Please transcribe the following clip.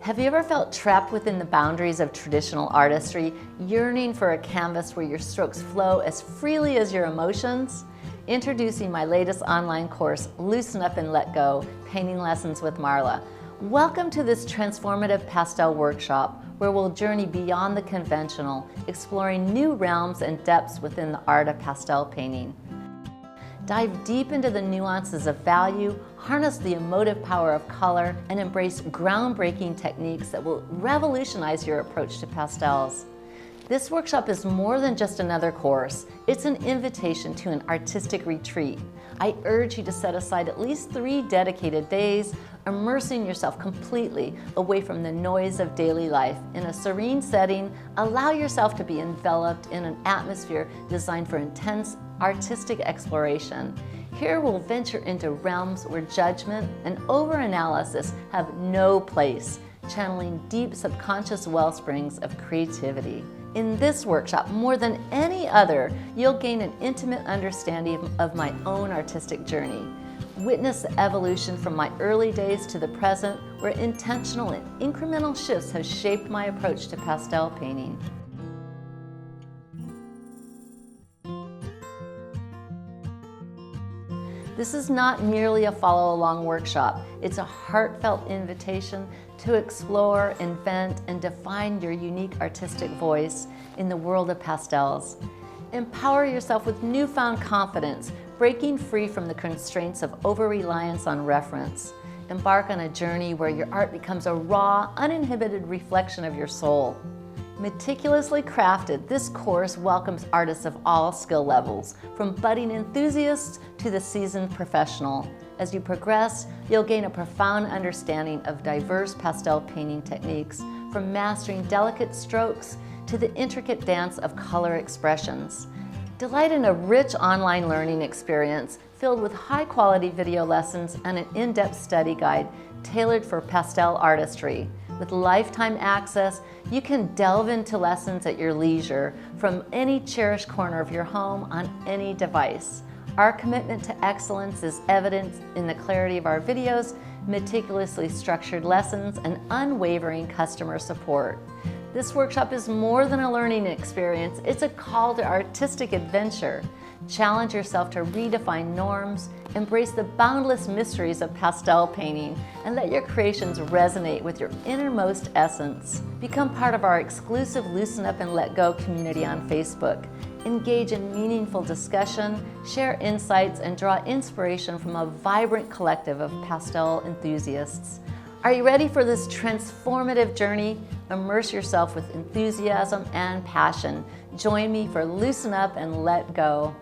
Have you ever felt trapped within the boundaries of traditional artistry, yearning for a canvas where your strokes flow as freely as your emotions? Introducing my latest online course, Loosen Up and Let Go, Painting Lessons with Marla. Welcome to this transformative pastel workshop where we'll journey beyond the conventional, exploring new realms and depths within the art of pastel painting. Dive deep into the nuances of value, harness the emotive power of color, and embrace groundbreaking techniques that will revolutionize your approach to pastels. This workshop is more than just another course. It's an invitation to an artistic retreat. I urge you to set aside at least 3 dedicated days, immersing yourself completely away from the noise of daily life. In a serene setting, allow yourself to be enveloped in an atmosphere designed for intense artistic exploration. Here we'll venture into realms where judgment and overanalysis have no place, channeling deep subconscious wellsprings of creativity. In this workshop, more than any other, you'll gain an intimate understanding of my own artistic journey. Witness the evolution from my early days to the present, where intentional and incremental shifts have shaped my approach to pastel painting. This is not merely a follow-along workshop. It's a heartfelt invitation to explore, invent, and define your unique artistic voice in the world of pastels. Empower yourself with newfound confidence, breaking free from the constraints of over-reliance on reference. Embark on a journey where your art becomes a raw, uninhibited reflection of your soul. Meticulously crafted, this course welcomes artists of all skill levels, from budding enthusiasts to the seasoned professional. As you progress, you'll gain a profound understanding of diverse pastel painting techniques, from mastering delicate strokes to the intricate dance of color expressions. Delight in a rich online learning experience filled with high-quality video lessons and an in-depth study guide tailored for pastel artistry. With lifetime access, you can delve into lessons at your leisure from any cherished corner of your home on any device. Our commitment to excellence is evident in the clarity of our videos, meticulously structured lessons, and unwavering customer support. This workshop is more than a learning experience, it's a call to artistic adventure. Challenge yourself to redefine norms, embrace the boundless mysteries of pastel painting, and let your creations resonate with your innermost essence. Become part of our exclusive Loosen Up and Let Go community on Facebook. Engage in meaningful discussion, share insights, and draw inspiration from a vibrant collective of pastel enthusiasts. Are you ready for this transformative journey? Immerse yourself with enthusiasm and passion. Join me for Loosen Up and Let Go.